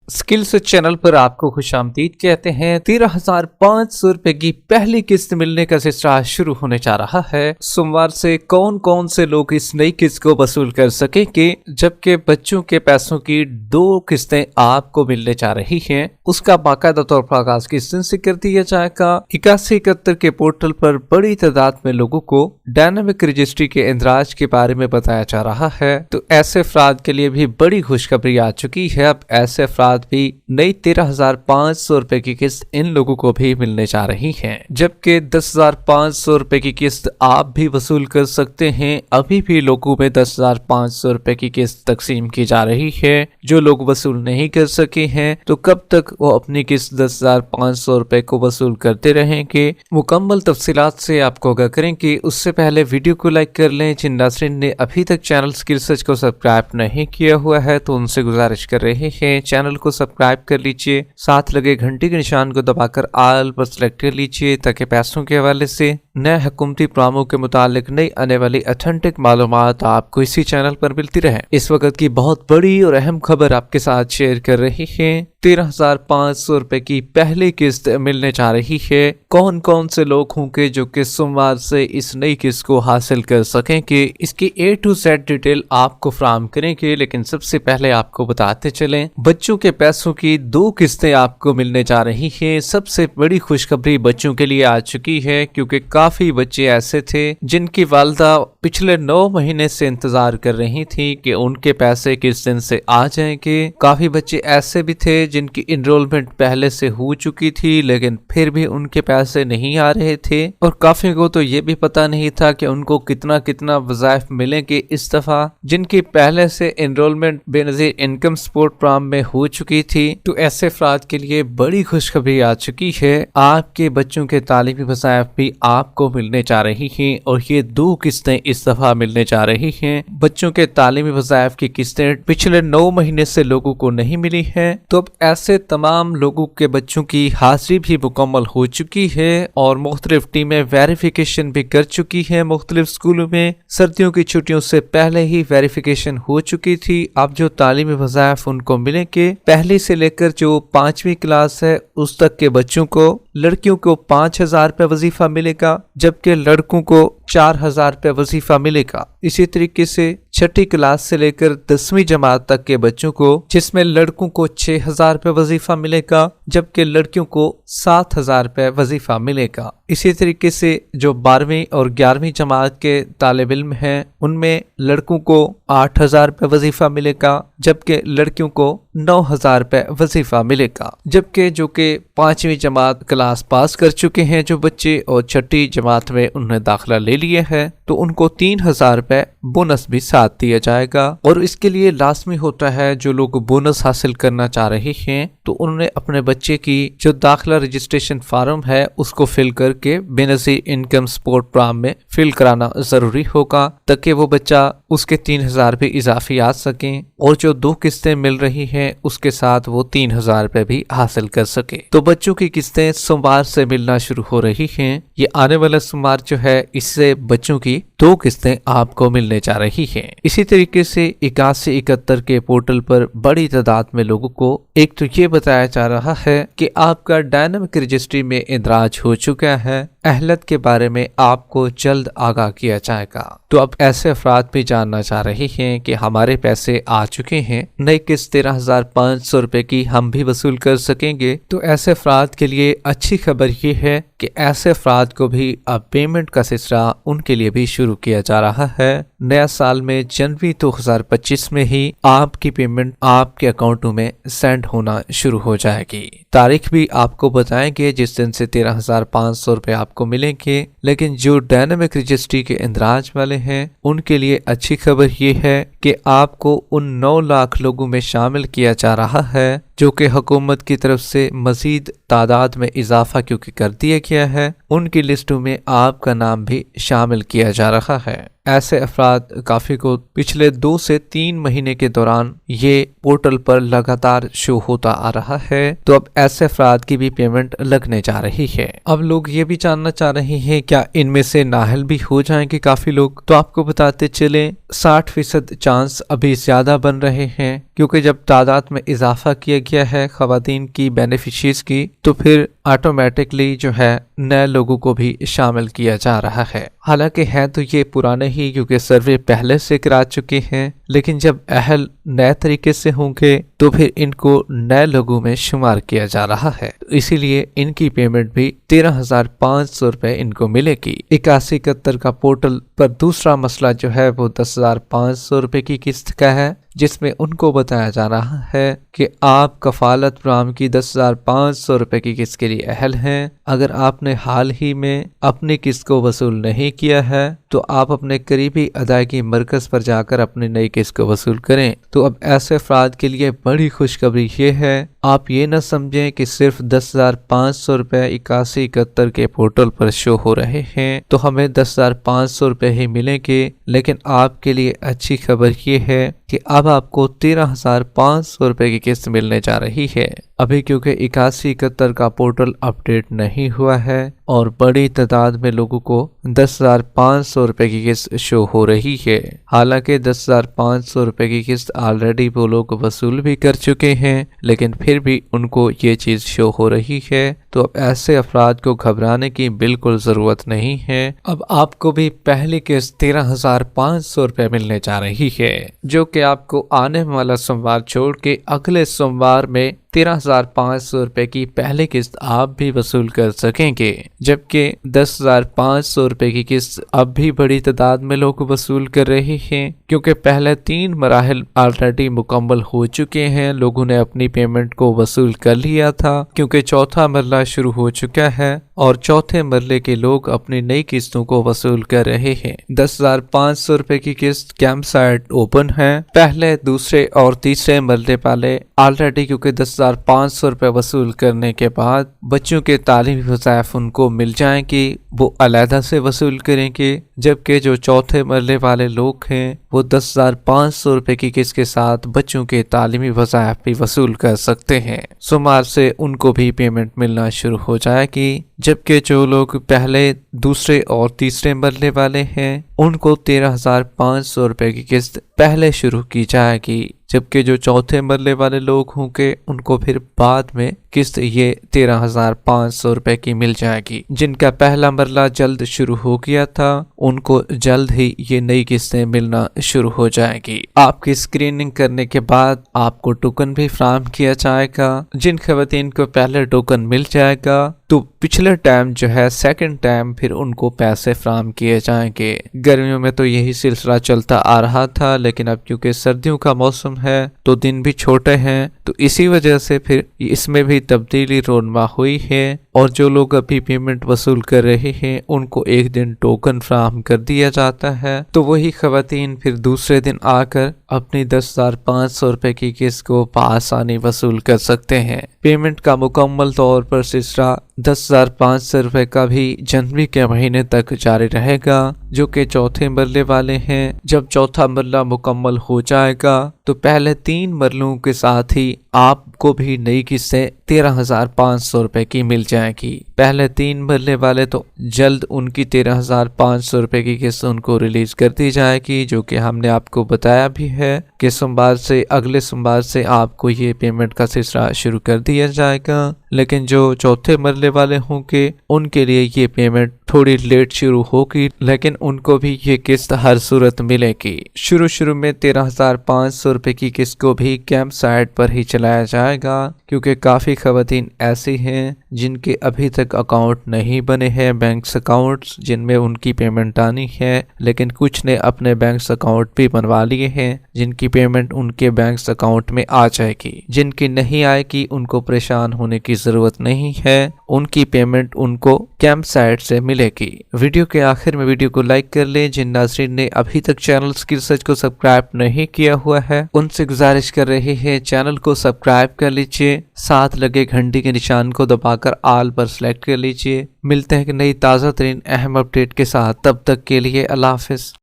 Skills channel पर आपको खुशामदीद कहते हैं। 13,500 रुपए की पहली किस्त मिलने का सिलसिला शुरू होने जा रहा है। सोमवार से कौन कौन से लोग इस नई किस्त को वसूल कर सकेंगे, जबकि बच्चों के पैसों की 2 किस्तें आपको मिलने जा रही हैं। उसका बाकायदा तौर पर आगाज किस दिन से कर दिया जाएगा। 8171 के पोर्टल पर बड़ी तादाद में लोगों को डायनामिक रजिस्ट्री के इंदराज के बारे में बताया जा रहा है। तो ऐसे अफराद के लिए भी बड़ी खुशखबरी आ चुकी है। अब ऐसे अफराद भी नई 13,500 रुपए की किस्त इन लोगों को भी मिलने जा रही है, जबकि 10,500 रुपए की किस्त आप भी वसूल कर सकते हैं। अभी भी लोगों में 10,500 रुपए की किस्त तकसीम की जा रही है। जो लोग वसूल नहीं कर सके हैं तो कब तक वो अपनी किस्त 10,500 रुपए को वसूल करते रहेंगे। मुकम्मल तफसीलात से आपको आगाह करेंगे। उससे पहले वीडियो को लाइक कर लें। जिन नाज़रीन ने अभी तक चैनल स्किल सर्च को सब्सक्राइब नहीं किया हुआ है तो उनसे गुजारिश कर रहे हैं चैनल को सब्सक्राइब कर लीजिए, साथ लगे घंटी के निशान को दबाकर आल पर सिलेक्ट कर लीजिए ताकि पैसों के हवाले से नए हुकूमती प्रोग्रामों के मुतालिक नई आने वाली ऑथेंटिक मालूमात आपको इसी चैनल पर मिलती रहे। इस वक्त की बहुत बड़ी और अहम खबर आपके साथ शेयर कर रही है। 13,500 रुपए की पहली किस्त मिलने जा रही है। कौन कौन से लोग होंगे जो कि सोमवार से इस नई किस्त को हासिल कर सकेंगे, इसकी A to Z डिटेल आपको फराहम करेंगे। लेकिन सबसे पहले आपको बताते चलें, बच्चों के पैसों की 2 किस्तें आपको मिलने जा रही है। सबसे बड़ी खुशखबरी बच्चों के लिए आ चुकी है, क्योंकि काफी बच्चे ऐसे थे जिनकी वालदा पिछले 9 महीने से इंतजार कर रही थी कि उनके पैसे किस दिन से आ जाएंगे। काफी बच्चे ऐसे भी थे जिनकी इनरोलमेंट पहले से हो चुकी थी लेकिन फिर भी उनके पैसे नहीं आ रहे थे, और काफी को तो ये भी पता नहीं था कि उनको कितना कितना वज़ाइफ मिलेंगे इस दफा। जिनकी पहले से enrolment Benazir income support programme में हो चुकी थी, तो ऐसे अफराद के लिए बड़ी खुशखबरी आ चुकी है। आपके बच्चों के तालीमी वज़ाइफ भी आपको मिलने जा रही हैं, और ये 2 किस्तें इस दफा मिलने जा रही हैं। बच्चों के तालीमी वज़ाइफ की किस्तें पिछले 9 महीने से लोगों को नहीं मिली है, तो अब ऐसे तमाम लोगों के बच्चों की हाजिरी भी मुकम्मल हो चुकी है और मुख्तलिफ टीमें वेरिफिकेशन भी कर चुकी है। मुख्तलिफ स्कूलों में सर्दियों की छुट्टियों से पहले ही वेरिफिकेशन हो चुकी थी। अब जो तालीमी वज़ाइफ उनको मिलेंगे, पहली से लेकर जो 5वीं क्लास है उस तक के बच्चों को, लड़कियों को 5,000 रुपये वजीफा मिलेगा, जबकि लड़कों को 4,000 रुपये वजीफा मिलेगा। इसी तरीके से 6ठी क्लास से लेकर 10वीं जमात तक के बच्चों को, जिसमें लड़कों को 6,000 रुपये वजीफा मिलेगा, जबकि लड़कियों को 7,000 रुपये वजीफा मिलेगा। इसी तरीके से जो 12वीं और 11वीं जमात के तालिब इल्म हैं, उनमें लड़कों को 8,000 रुपये वजीफा मिलेगा, जबकि लड़कियों को 9,000 रुपये वजीफा मिलेगा। जबकि जो कि 5वीं जमात क्लास पास कर चुके हैं जो बच्चे, और 6ठी जमात में उन्होंने दाखिला ले लिया है, तो उनको 3,000 रुपये बोनस भी साथ दिया जाएगा। और इसके लिए लाजमी होता है जो लोग बोनस हासिल करना चाह रहे हैं तो उन्होंने अपने बच्चे की जो दाखिला रजिस्ट्रेशन फार्म है उसको फिल करके बेनज़ीर इनकम सपोर्ट प्रोग्राम में फिल कराना जरूरी होगा, ताकि वो बच्चा उसके 3,000 रुपये इजाफी आ सकें, और जो 2 किस्तें मिल रही हैं उसके साथ वो 3,000 रुपये भी हासिल कर सके। तो बच्चों की किस्तें सोमवार से मिलना शुरू हो रही हैं। ये आने वाला सोमवार जो है, इससे बच्चों की 2 किस्तें आपको मिलने जा रही हैं। इसी तरीके से 8171 के पोर्टल पर बड़ी तादाद में लोगों को एक तो ये बताया जा रहा है कि आपका डायनामिक रजिस्ट्री में इंदराज हो चुका है। अहलत के बारे में आपको जल्द आगाह किया जाएगा। तो अब ऐसे अफराद भी जानना चाह रहे हैं कि हमारे पैसे आ चुके हैं, नई किस्त 13,500 रुपए की हम भी वसूल कर सकेंगे। तो ऐसे अफराद के लिए अच्छी खबर ये है कि ऐसे अफराद को भी अब पेमेंट का सिलसिला उनके लिए भी शुरू किया जा रहा है। नया साल में जनवरी 2025 में ही आपकी पेमेंट आपके अकाउंटों में सेंड होना शुरू हो जाएगी। तारीख भी आपको बताएंगे जिस दिन से 13,500 रुपए आपको मिलेंगे। लेकिन जो डायनामिक रजिस्ट्री के इंदराज वाले हैं उनके लिए अच्छी खबर ये है कि आपको उन 9 लाख लोगों में शामिल किया जा रहा है जो कि हुकूमत की तरफ से मजीद तादाद में इजाफा क्योंकि कर दिया गया है। उनकी लिस्टों में आपका नाम भी शामिल किया जा रहा है। ऐसे अफराद काफी को पिछले 2 से 3 महीने के दौरान ये पोर्टल पर लगातार शो होता आ रहा है। तो अब ऐसे अफराद की भी पेमेंट लगने जा रही है। अब लोग ये भी जानना चाह रहे हैं क्या इनमें से नाहल भी हो जाएंगे काफी लोग। तो आपको बताते चले 60% चांस अभी ज्यादा बन रहे हैं, क्योंकि जब तादाद में इजाफा किया गया है खवातीन की बेनिफिशियरीज की, तो फिर ऑटोमेटिकली जो है नए लोगों को भी शामिल किया जा रहा है। हालांकि है तो ये पुराने ही, क्योंकि सर्वे पहले से करा चुके हैं, लेकिन जब अहल नए तरीके से होंगे तो फिर इनको नए लोगों में शुमार किया जा रहा है। तो इसीलिए इनकी पेमेंट भी 13,500 रुपए इनको मिलेगी। 8171 का पोर्टल पर दूसरा मसला जो है वो 10,500 रुपए की किस्त का है, जिसमें उनको बताया जा रहा है कि आप कफालत प्रोग्राम की 10,500 रुपए की किस्त के लिए अहल हैं। अगर आपने हाल ही में अपनी किस्त को वसूल नहीं किया है तो आप अपने करीबी अदायगी मरकज पर जाकर अपनी नई किस्त को वसूल करें। तो अब ऐसे अफराद के लिए बड़ी खुशखबरी ये है, आप ये न समझें कि सिर्फ 10,500 रुपए 8171 के पोर्टल पर शो हो रहे हैं तो हमें 10,500 रुपए ही मिलेंगे। लेकिन आपके लिए अच्छी खबर ये है कि अब आपको 13,500 रुपए की किस्त मिलने जा रही है। अभी क्योंकि 8171 का पोर्टल अपडेट नहीं हुआ है और बड़ी तादाद में लोगों को 10,500 रुपए की किस्त शो हो रही है। हालांकि 10,500 रुपए की किस्त ऑलरेडी वो लोग वसूल भी कर चुके हैं, लेकिन फिर भी उनको ये चीज शो हो रही है। तो अब ऐसे अफराद को घबराने की बिल्कुल जरूरत नहीं है। अब आपको भी पहली किस्त 13,500 रुपए मिलने जा रही है, जो कि आपको आने वाला सोमवार छोड़ के अगले सोमवार में 13,500 रुपए की पहली किस्त आप भी वसूल कर सकेंगे। जबकि 10,500 रुपए की किस्त अब भी बड़ी तादाद में लोग वसूल कर रहे हैं, क्योंकि पहले 3 मराहल ऑलरेडी मुकम्मल हो चुके हैं। लोगों ने अपनी पेमेंट को वसूल कर लिया था, क्योंकि चौथा मरला शुरू हो चुका है और चौथे मरले के लोग अपनी नई किस्तों को वसूल कर रहे हैं। 10,500 रुपए की किस्त कैंप साइट ओपन है। पहले, दूसरे और तीसरे मरले वाले ऑलरेडी क्योंकि 10,500 रुपए वसूल करने के बाद बच्चों के तालीमी वज़ाइफ उनको मिल जाएंगी, वो अलहदा से वसूल करेंगे। जबकि जो चौथे मरले वाले लोग हैं वो 10,500 रुपए की किस्त के साथ बच्चों के तालीमी वज़ाइफ भी वसूल कर सकते हैं। सोमवार से उनको भी पेमेंट मिलना शुरू हो जाएगी। जबकि जो लोग पहले, दूसरे और तीसरे मरले वाले हैं उनको 13,500 रुपए की किस्त पहले शुरू की जाएगी। जबकि जो चौथे मरले वाले लोग होंगे उनको फिर बाद में किस्त ये 13,500 रुपए की मिल जाएगी। जिनका पहला मरला जल्द शुरू हो गया था उनको जल्द ही ये नई किस्तें मिलना शुरू हो जाएगी। आपकी स्क्रीनिंग करने के बाद आपको टोकन भी फराहम किया जाएगा। जिन खवातीन को पहले टोकन मिल जाएगा तो पिछले टाइम जो है सेकंड टाइम फिर उनको पैसे फराहम किए जाएंगे। गर्मियों में तो यही सिलसिला चलता आ रहा था, लेकिन अब क्योंकि सर्दियों का मौसम है तो दिन भी छोटे हैं, तो इसी वजह से फिर इसमें भी तब्दीली रोनमा हुई है। और जो लोग अभी पेमेंट वसूल कर रहे हैं उनको एक दिन टोकन फराहम कर दिया जाता है, तो वही खवातीन फिर दूसरे दिन आकर अपनी 10,500 रुपए की किस्त को आसानी वसूल कर सकते हैं। पेमेंट का मुकम्मल तौर पर सिलसिला 10,500 रुपए का भी जनवरी के महीने तक जारी रहेगा, जो कि चौथे मरले वाले हैं। जब चौथा मरला मुकम्मल हो जाएगा तो पहले 3 मरलों के साथ ही आपको भी नई किस्तें 13,500 रुपए की मिल जाएगी। पहले 3 मरले वाले तो जल्द उनकी 13,500 रुपए की किस्त उनको रिलीज कर दी जाएगी, जो कि हमने आपको बताया भी है कि सोमवार से, अगले सोमवार से आपको ये पेमेंट का सिलसिला शुरू कर दिया जाएगा। लेकिन जो चौथे मरले वाले होंगे उनके लिए ये पेमेंट थोड़ी लेट शुरू होगी, लेकिन उनको भी ये किस्त हर सूरत मिलेगी। शुरू में 13,500 रुपए की किस्त को भी कैंप साइट पर ही चलाया जाएगा, क्योंकि काफी खवातीन ऐसी हैं जिनके अभी तक अकाउंट नहीं बने हैं, बैंक अकाउंट्स जिनमें उनकी पेमेंट आनी है, लेकिन कुछ ने अपने बैंक अकाउंट भी बनवा लिए हैं जिनकी पेमेंट उनके बैंक अकाउंट में आ जाएगी। जिनकी नहीं आएगी उनको परेशान होने की जरूरत नहीं है, उनकी पेमेंट उनको कैंप साइट से मिलेगी। वीडियो के आखिर में वीडियो को लाइक कर लें। जिन नाज़रीन ने अभी तक चैनल स्किल सर्च को सब्सक्राइब नहीं किया हुआ है उनसे गुजारिश कर रहे हैं चैनल को सब्सक्राइब कर लीजिए, साथ लगे घंटी के निशान को दबा کر آل پر سلیکٹ کر لیجئے۔ ملتے ہیں کہ نئی تازہ ترین اہم اپڈیٹ کے ساتھ، تب تک کے لیے اللہ حافظ۔